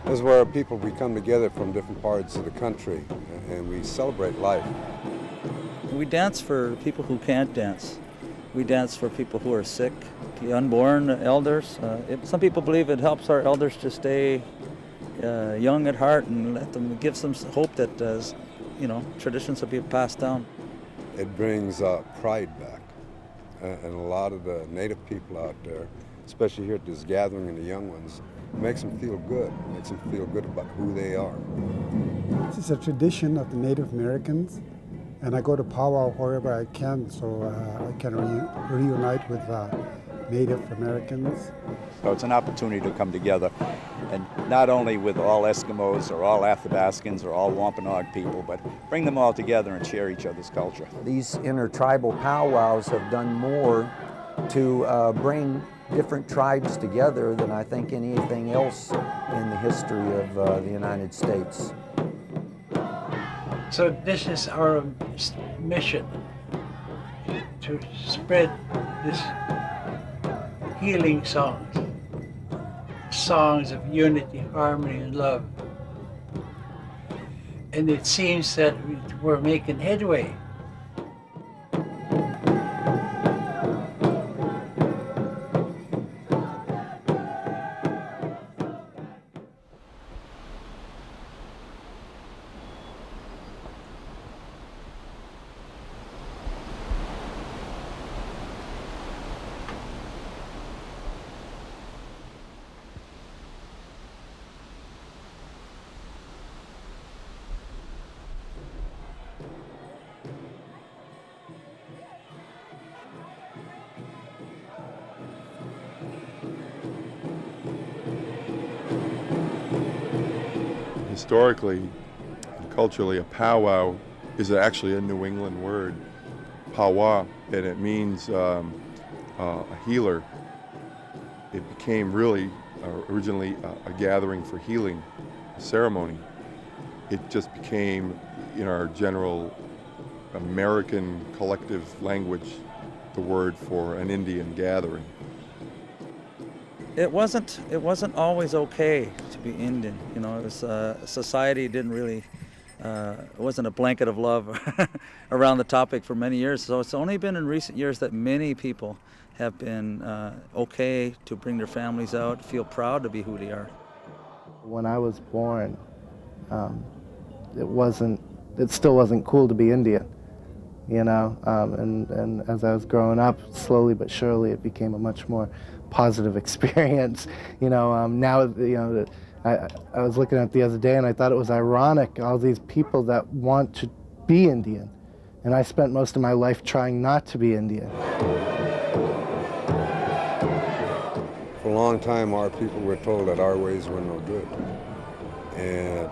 This is where people, we come together from different parts of the country and we celebrate life. We dance for people who can't dance. We dance for people who are sick, the unborn, elders. Some people believe it helps our elders to stay young at heart and let them give some hope that traditions will be passed down. It brings pride back, and a lot of the native people out there, especially here at this gathering and the young ones, makes them feel good. Makes them feel good about who they are. This is a tradition of the Native Americans, and I go to powwow wherever I can, so I can reunite with Native Americans. So it's an opportunity to come together, and not only with all Eskimos or all Athabascans or all Wampanoag people, but bring them all together and share each other's culture. These intertribal powwows have done more to bring different tribes together than I think anything else in the history of the United States. So this is our mission, to spread this healing songs of unity, harmony, and love. And it seems that we're making headway. Historically and culturally, a powwow is actually a New England word, powwow, and it means a healer. It became really originally a gathering for healing, a ceremony. It just became, in our general American collective language, the word for an Indian gathering. It wasn't always okay to be Indian. It was society didn't really. It wasn't a blanket of love around the topic for many years. So it's only been in recent years that many people have been okay to bring their families out, feel proud to be who they are. When I was born, it still wasn't cool to be Indian, and as I was growing up, slowly but surely it became a much more positive experience. Now, I was looking at it the other day and I thought it was ironic, all these people that want to be Indian, and I spent most of my life trying not to be Indian. For a long time, our people were told that our ways were no good. And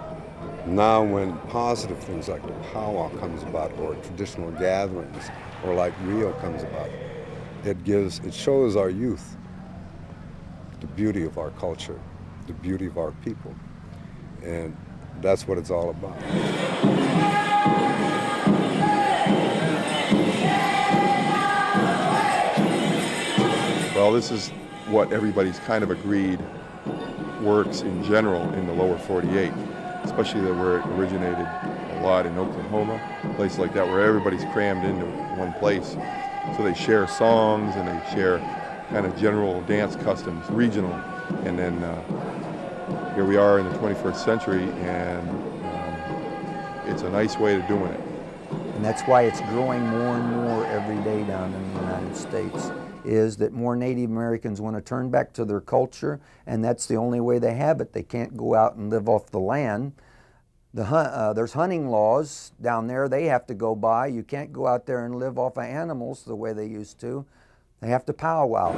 now when positive things like the powwow comes about, or traditional gatherings, or like Rio comes about, it shows our youth the beauty of our culture, the beauty of our people. And that's what it's all about. Well, this is what everybody's kind of agreed works in general in the lower 48, especially where it originated a lot in Oklahoma, places like that where everybody's crammed into one place. So they share songs and they share kind of general dance customs, regional. And then here we are in the 21st century, and it's a nice way of doing it. And that's why it's growing more and more every day down in the United States, is that more Native Americans want to turn back to their culture, and that's the only way they have it. They can't go out and live off the land. There's hunting laws down there they have to go by. You can't go out there and live off of animals the way they used to. They have to powwow.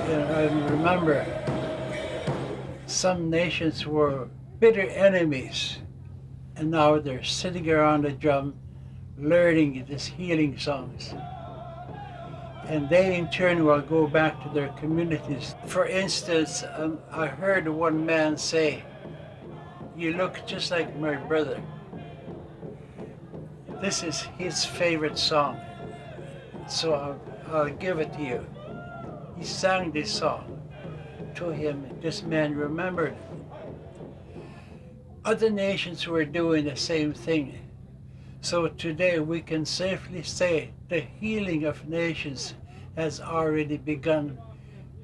I remember some nations were bitter enemies, and now they're sitting around a drum learning these healing songs. And they in turn will go back to their communities. For instance, I heard one man say, "You look just like my brother." This is his favorite song. So I'll give it to you. He sang this song to him. This man remembered. Other nations were doing the same thing. So today we can safely say the healing of nations has already begun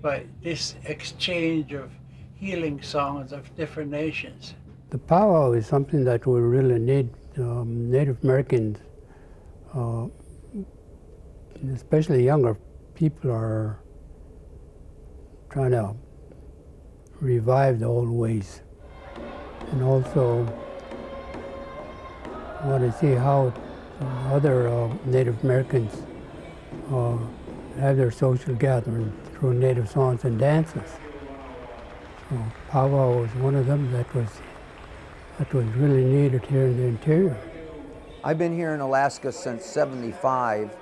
by this exchange of healing songs of different nations. The powwow is something that we really need. Native Americans, especially younger people, are trying to revive the old ways. And also want to see how other Native Americans have their social gathering through Native songs and dances. So powwow was one of them that was really needed here in the interior. I've been here in Alaska since '75,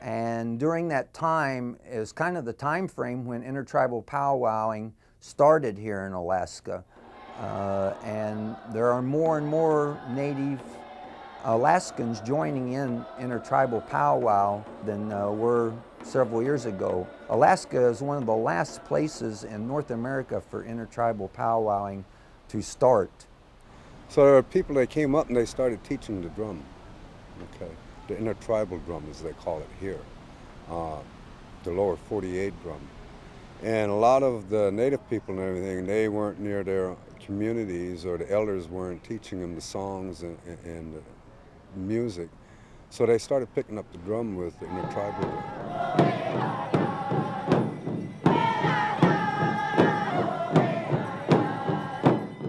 and during that time is kind of the time frame when intertribal powwowing started here in Alaska. And there are more and more Native Alaskans joining in intertribal powwow than were several years ago. Alaska is one of the last places in North America for intertribal powwowing to start. So there are people that came up and they started teaching the drum, okay, the intertribal drum as they call it here, the lower 48 drum. And a lot of the native people and everything, they weren't near their communities, or the elders weren't teaching them the songs and the music. So they started picking up the drum with the intertribal drum.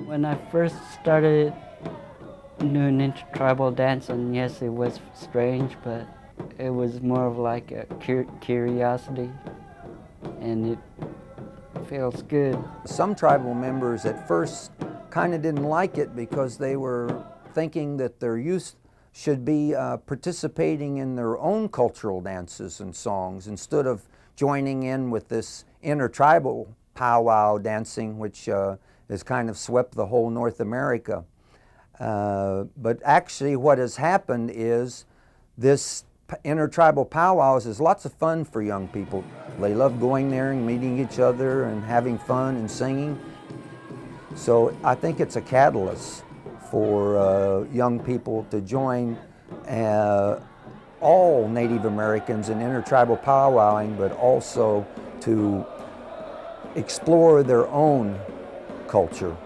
When I first started doing intertribal dance, and yes, it was strange, but it was more of like a curiosity, and it feels good. Some tribal members at first kind of didn't like it because they were thinking that their youth should be participating in their own cultural dances and songs instead of joining in with this intertribal powwow dancing, which has kind of swept the whole North America. But actually what has happened is this intertribal powwows is lots of fun for young people. They love going there and meeting each other and having fun and singing. So I think it's a catalyst for young people to join all Native Americans in intertribal powwowing, but also to explore their own culture.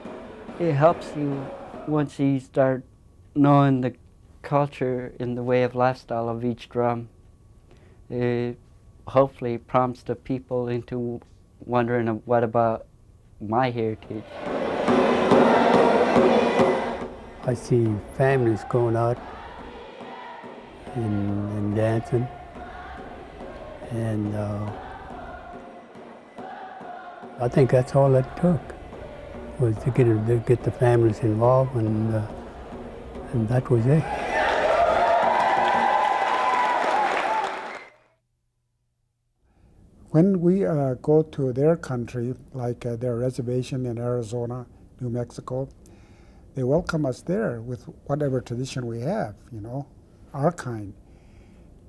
It helps you once you start knowing the culture and the way of lifestyle of each drum. It hopefully prompts the people into wondering what about my heritage. I see families going out and dancing, and I think that's all it took, was to get the families involved, and that was it. When we go to their country, like their reservation in Arizona, New Mexico, they welcome us there with whatever tradition we have, you know, our kind.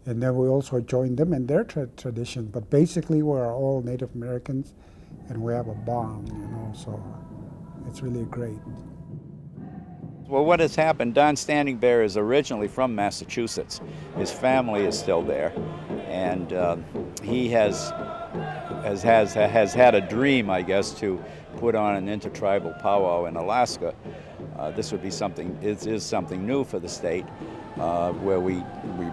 And then we also join them in their tradition. But basically, we're all Native Americans, and we have a bond, you know, so it's really great. Well, what has happened, Don Standing Bear is originally from Massachusetts. His family is still there, and he has had a dream, I guess, to put on an intertribal powwow in Alaska. This would be something, it is something new for the state, where we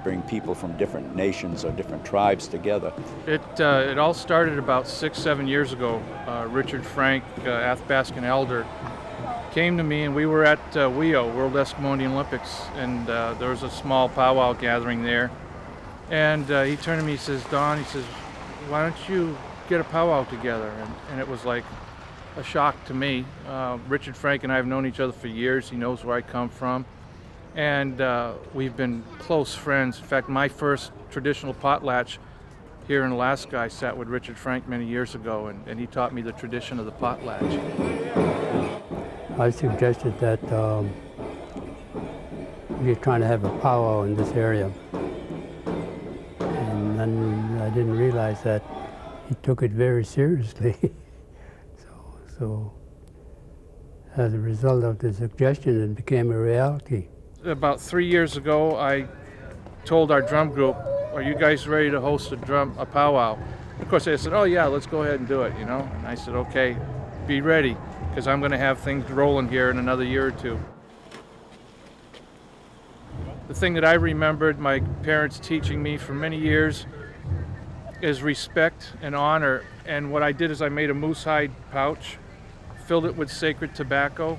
bring people from different nations or different tribes together. It all started about 6-7 years ago. Richard Frank, Athabascan elder, came to me, and we were at WEO, World Eskimo Indian Olympics, and there was a small powwow gathering there. And he turned to me, he says, Don, he says, why don't you get a powwow together? And it was like a shock to me. Richard Frank and I have known each other for years. He knows where I come from. And we've been close friends. In fact, my first traditional potlatch here in Alaska, I sat with Richard Frank many years ago, and he taught me the tradition of the potlatch. I suggested that we're trying to have a powwow in this area. And and I didn't realize that he took it very seriously. So as a result of the suggestion, it became a reality. About 3 years ago, I told our drum group, "Are you guys ready to host a powwow?" Of course, they said, "Oh yeah, let's go ahead and do it," you know. And I said, "Okay, be ready, because I'm going to have things rolling here in another year or two." The thing that I remembered my parents teaching me for many years is respect and honor. And what I did is I made a moose hide pouch, filled it with sacred tobacco,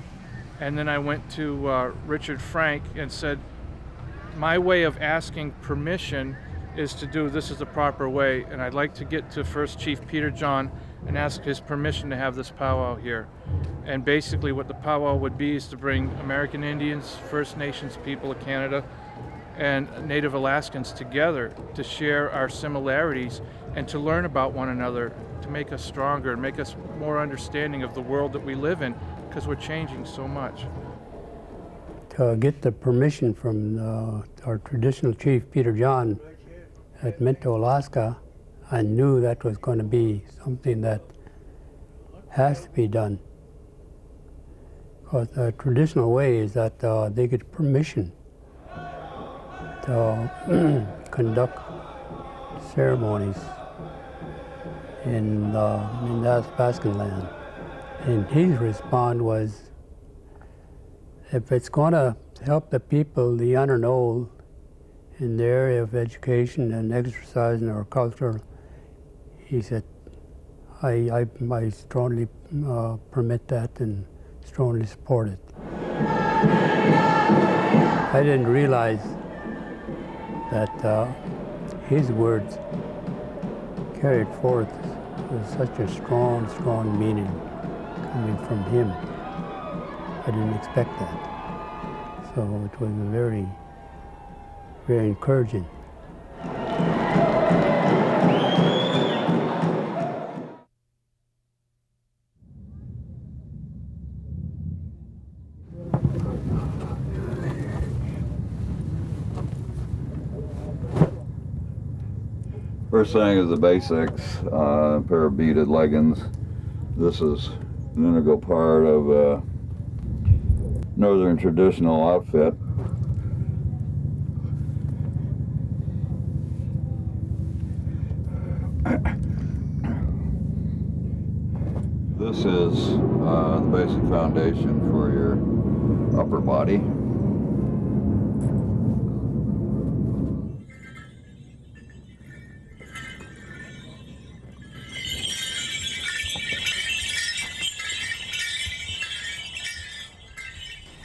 and then I went to Richard Frank and said, my way of asking permission is to do this is the proper way, and I'd like to get to First Chief Peter John and ask his permission to have this powwow here. And basically what the powwow would be is to bring American Indians, First Nations people of Canada, and Native Alaskans together to share our similarities and to learn about one another, to make us stronger and make us more understanding of the world that we live in, because we're changing so much. To get the permission from our traditional chief, Peter John, at Minto, Alaska, I knew that was going to be something that has to be done. Because the traditional way is that they get permission to conduct ceremonies in the Athabascan land. And his response was, if it's going to help the people, the unknown, in the area of education and exercising our culture, he said, I strongly permit that and strongly support it. I didn't realize that his words carried forth with such a strong, strong meaning coming from him. I didn't expect that. So it was very, very encouraging. First thing is the basics, pair of beaded leggings. This is an integral part of northern traditional outfit. This is the basic foundation for your upper body.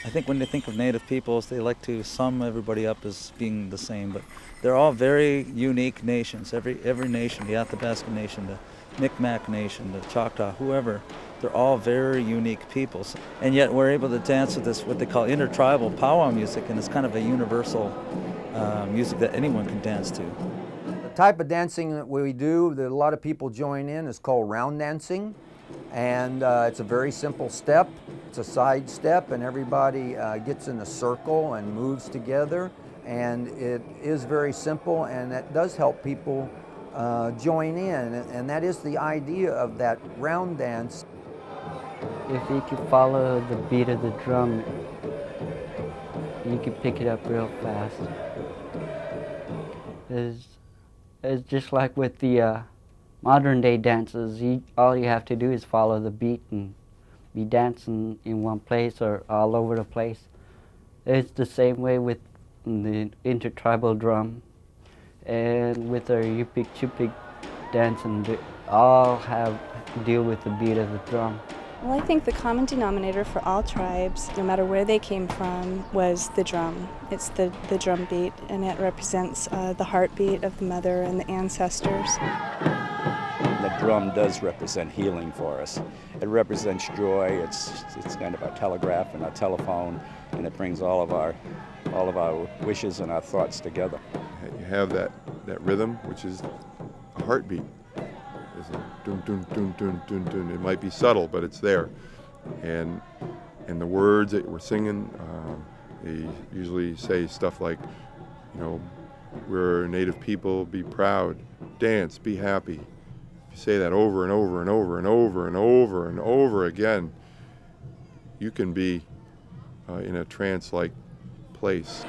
I think when they think of Native peoples, they like to sum everybody up as being the same, but they're all very unique nations. Every nation, the Athabascan Nation, the Micmac Nation, the Choctaw, whoever, they're all very unique peoples. And yet we're able to dance with this, what they call intertribal powwow music, and it's kind of a universal music that anyone can dance to. The type of dancing that we do that a lot of people join in is called round dancing. And it's a very simple step. It's a side step, and everybody gets in a circle and moves together. And it is very simple, and it does help people join in. And that is the idea of that round dance. If you could follow the beat of the drum, you can pick it up real fast. It's just like with the modern day dances, all you have to do is follow the beat and be dancing in one place or all over the place. It's the same way with the intertribal drum and with our Yupik Chupik dancing. They all have to deal with the beat of the drum. Well, I think the common denominator for all tribes, no matter where they came from, was the drum. It's the drum beat, and it represents the heartbeat of the mother and the ancestors. The drum does represent healing for us. It represents joy. It's kind of our telegraph and our telephone, and it brings all of our wishes and our thoughts together. You have that rhythm, which is a heartbeat. It's a dun dun dun dun dun dun. It might be subtle, but it's there. And the words that we're singing, they usually say stuff like, you know, We're Native people, be proud, dance, be happy. If you say that over and over and over and over and over and over again, you can be in a trance-like place.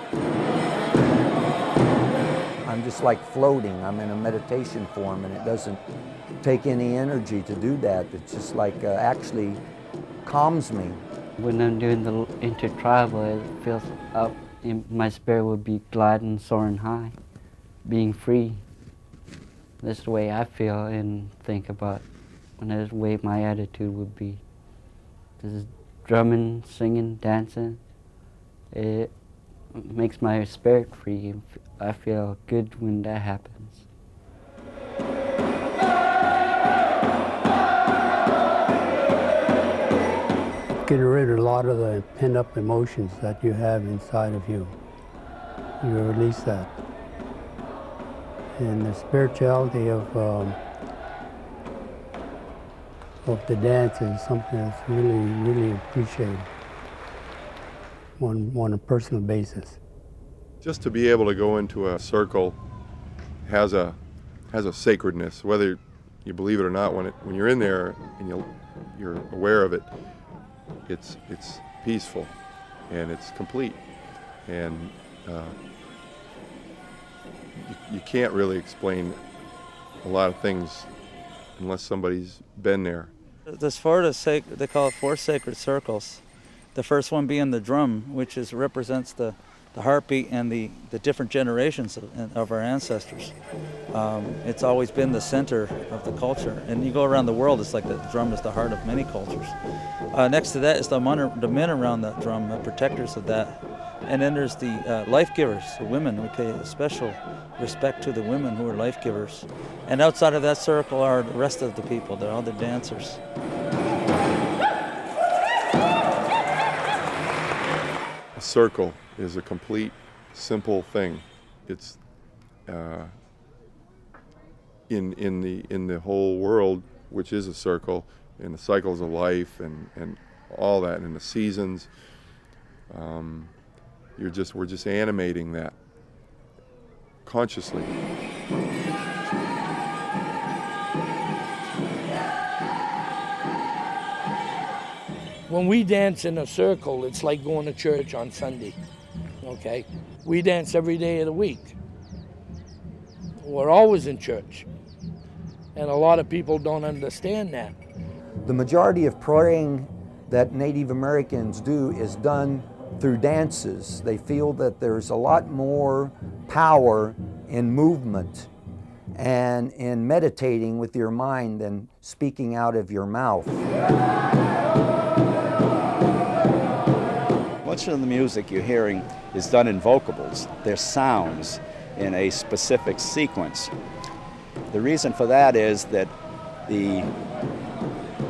I'm just like floating. I'm in a meditation form, and it doesn't take any energy to do that. It's just like actually calms me. When I'm doing the intertribal, it feels up. My spirit would be gliding, soaring high, being free. That's the way I feel and think about. And that's the way my attitude would be. This is drumming, singing, dancing. It makes my spirit free. I feel good when that happens. Getting rid of a lot of the pent-up emotions that you have inside of you. You release that. And the spirituality of the dance is something that's really, really appreciated on a personal basis. Just to be able to go into a circle has a sacredness, whether you believe it or not. When you're in there and you're aware of it, it's peaceful and it's complete, and you can't really explain a lot of things unless somebody's been there. There's they call it 4 sacred circles. The first one being the drum, which represents the heartbeat and the different generations of our ancestors. It's always been the center of the culture. And you go around the world, it's like the drum is the heart of many cultures. Next to that is the men around that drum, the protectors of that. And then there's the life givers, the women. We pay special respect to the women who are life givers. And outside of that circle are the rest of the people, they're all the dancers. A circle is a complete, simple thing. It's in the whole world, which is a circle, in the cycles of life and all that, and in the seasons. We're just animating that consciously. When we dance in a circle, it's like going to church on Sunday, okay? We dance every day of the week. We're always in church. And a lot of people don't understand that. The majority of praying that Native Americans do is done through dances. They feel that there's a lot more power in movement and in meditating with your mind than speaking out of your mouth. Much of the music you're hearing is done in vocables. They're sounds in a specific sequence. The reason for that is that the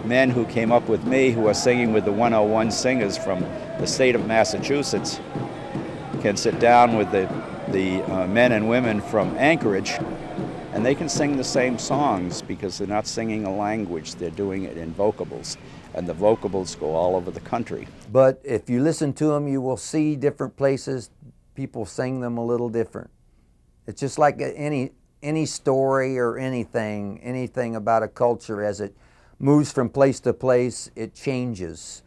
men who came up with me, who are singing with the 101 singers from the state of Massachusetts, can sit down with the men and women from Anchorage, and they can sing the same songs because they're not singing a language, they're doing it in vocables. And the vocables go all over the country. But if you listen to them, you will see different places, people sing them a little different. It's just like any story or anything about a culture. As it moves from place to place, it changes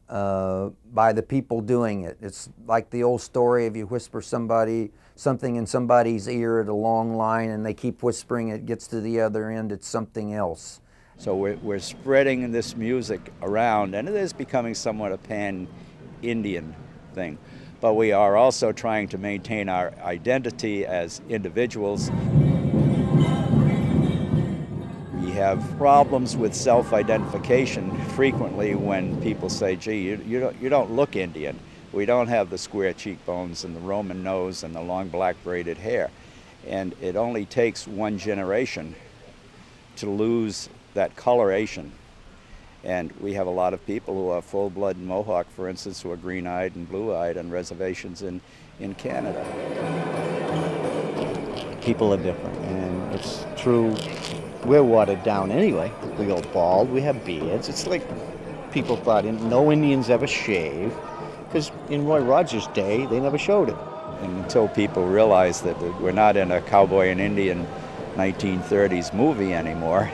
by the people doing it. It's like the old story of you whisper something in somebody's ear at a long line and they keep whispering, it gets to the other end, it's something else. So we're spreading this music around, and it is becoming somewhat a pan-Indian thing. But we are also trying to maintain our identity as individuals. We have problems with self-identification frequently when people say, gee, you don't look Indian. We don't have the square cheekbones and the Roman nose and the long black braided hair. And it only takes one generation to lose that coloration. And we have a lot of people who are full-blood Mohawk, for instance, who are green-eyed and blue-eyed on reservations in Canada. People are different, and it's true. We're watered down anyway. We go bald, we have beards. It's like people thought no Indians ever shave, because in Roy Rogers' day, they never showed it. And until people realize that we're not in a cowboy and Indian 1930s movie anymore,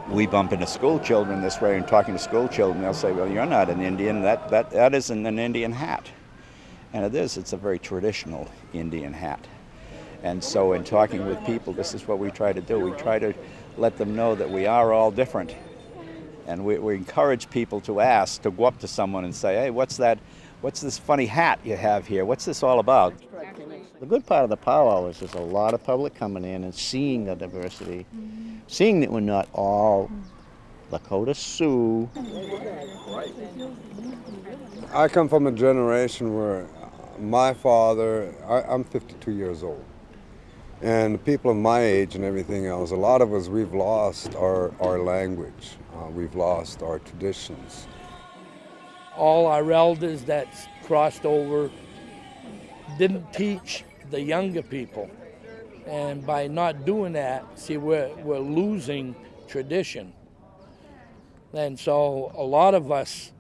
we bump into school children this way and talking to school children, they'll say, well, you're not an Indian, that isn't an Indian hat. And it is, it's a very traditional Indian hat. And so in talking with people, this is what we try to do. We try to let them know that we are all different. And we encourage people to ask, to go up to someone and say, hey, what's this funny hat you have here? What's this all about? The good part of the powwow is there's a lot of public coming in and seeing the diversity, seeing that we're not all Lakota Sioux. I come from a generation where my father, I'm 52 years old, and the people of my age and everything else, a lot of us, we've lost our language. We've lost our traditions. All our elders that crossed over didn't teach the younger people. And by not doing that, see, we're losing tradition. And so a lot of us,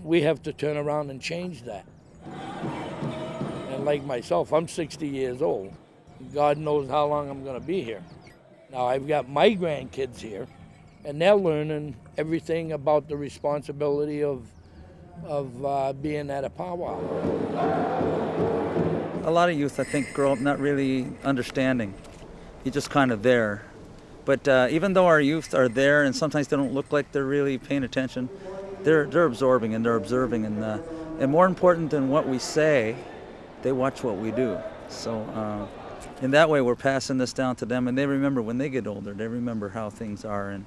we have to turn around and change that. And like myself, I'm 60 years old. God knows how long I'm going to be here. Now I've got my grandkids here, and they're learning everything about the responsibility of being at a powwow. A lot of youth, I think, grow up not really understanding. You're just kind of there. But even though our youth are there, and sometimes they don't look like they're really paying attention, they're absorbing and they're observing, and more important than what we say, they watch what we do. So in that way, we're passing this down to them, and they remember when they get older. They remember how things are and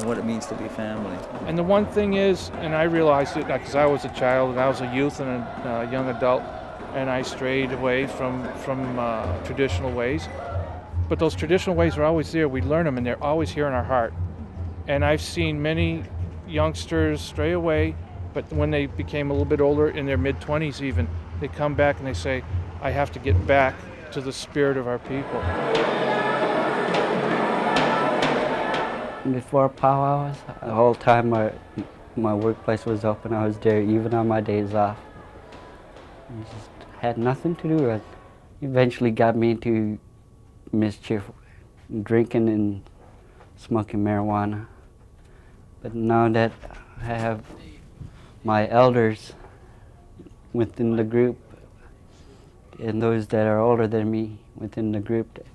what it means to be family. And the one thing is, and I realized it because I was a child and I was a youth and a young adult, and I strayed away from traditional ways. But those traditional ways are always there. We learn them, and they're always here in our heart. And I've seen many youngsters stray away, but when they became a little bit older, in their mid-20s even, they come back and they say, I have to get back to the spirit of our people. Before powwows, the whole time my workplace was open, I was there even on my days off. I just had nothing to do with it. Eventually got me into mischief, drinking and smoking marijuana. But now that I have my elders within the group and those that are older than me within the group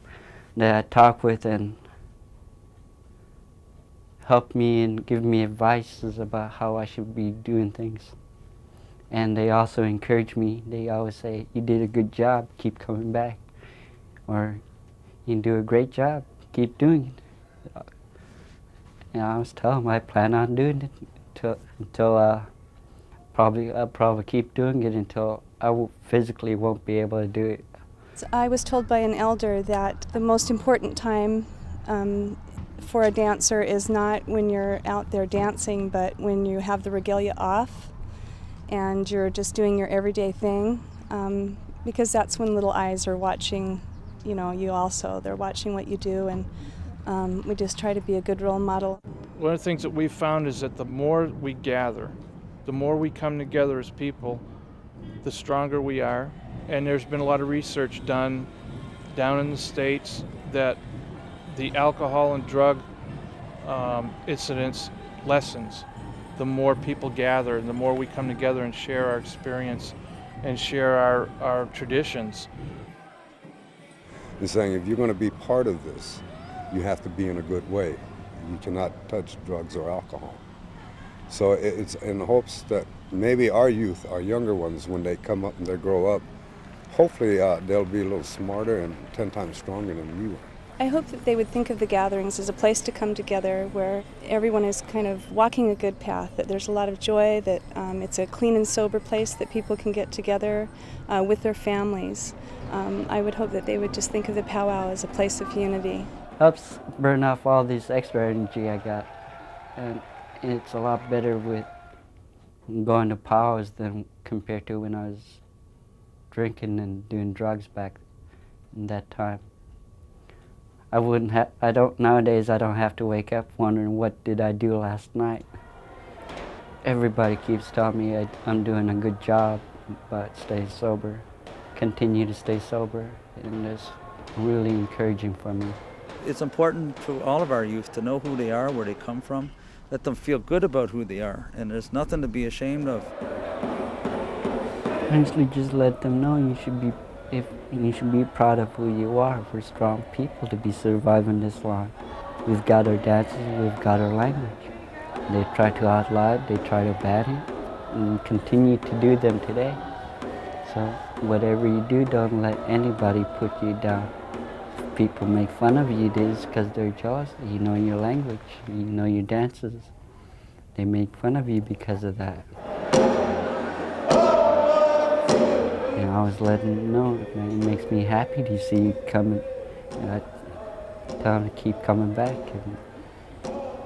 that I talk with and help me and give me advices about how I should be doing things. And they also encourage me. They always say, you did a good job, keep coming back. Or, you do a great job, keep doing it. And I was telling them I plan on doing it until I'll probably keep doing it until I physically won't be able to do it. I was told by an elder that the most important time for a dancer is not when you're out there dancing, but when you have the regalia off and you're just doing your everyday thing, because that's when little eyes are watching, you also. They're watching what you do, and we just try to be a good role model. One of the things that we've found is that the more we gather, the more we come together as people, the stronger we are. And there's been a lot of research done down in the States that the alcohol and drug incidence lessens the more people gather and the more we come together and share our experience and share our traditions. They're saying if you're going to be part of this, you have to be in a good way. You cannot touch drugs or alcohol. So it's in hopes that maybe our youth, our younger ones, when they come up and they grow up, hopefully they'll be a little smarter and 10 times stronger than we were. I hope that they would think of the gatherings as a place to come together where everyone is kind of walking a good path, that there's a lot of joy, that it's a clean and sober place that people can get together with their families. I would hope that they would just think of the powwow as a place of unity. Helps burn off all this extra energy I got. And it's a lot better with going to powwows than compared to when I was drinking and doing drugs back in that time. Nowadays I don't have to wake up wondering what did I do last night. Everybody keeps telling me I'm doing a good job, but stay sober. continue to stay sober, and it's really encouraging for me. It's important to all of our youth to know who they are, where they come from, let them feel good about who they are, and there's nothing to be ashamed of. Eventually just let them know you should be proud of who you are. We're strong people to be surviving this long. We've got our dances, we've got our language. They try to outlaw it, they try to ban it, and continue to do them today. So whatever you do, don't let anybody put you down. If people make fun of you, it is because they're jealous. You know your language, you know your dances. They make fun of you because of that. You know, I was letting them know, it makes me happy to see you coming. I tell them to keep coming back and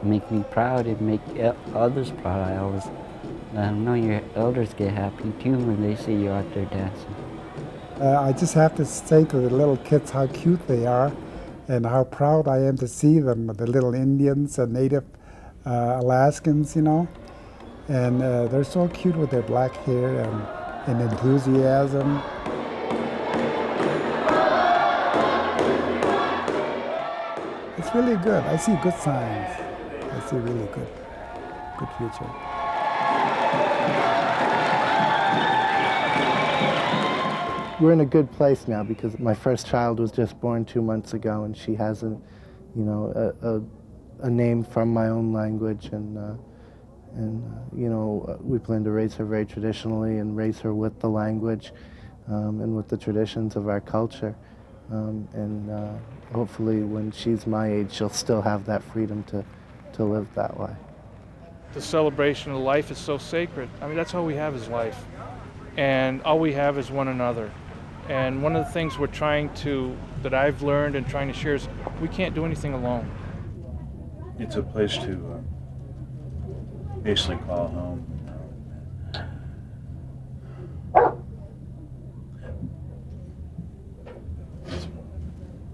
make me proud and make others proud. I always let them know your elders get happy too when they see you out there dancing. I just have to say to the little kids how cute they are and how proud I am to see them, the little Indians and Native Alaskans, you know. And they're so cute with their black hair and enthusiasm. It's really good. I see good signs. I see really good future. We're in a good place now because my first child was just born 2 months ago, and she has a name from my own language, and we plan to raise her very traditionally and raise her with the language and with the traditions of our culture, and hopefully when she's my age, she'll still have that freedom to live that way. The celebration of life is so sacred. I mean, that's all we have is life, and all we have is one another. And one of the things that I've learned and trying to share is we can't do anything alone. It's a place to basically call home.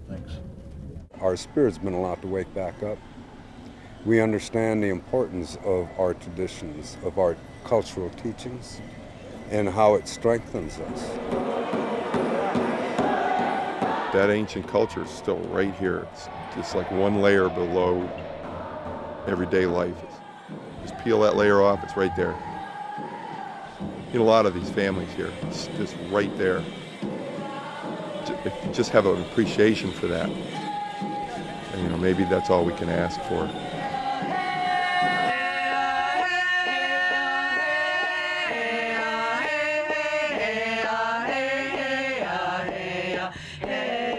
Thanks. Our spirit's been allowed to wake back up. We understand the importance of our traditions, of our cultural teachings, and how it strengthens us. That ancient culture is still right here. It's just like one layer below everyday life. Just peel that layer off, it's right there. In a lot of these families here, it's just right there. If you just have an appreciation for that, and, maybe that's all we can ask for. Hey,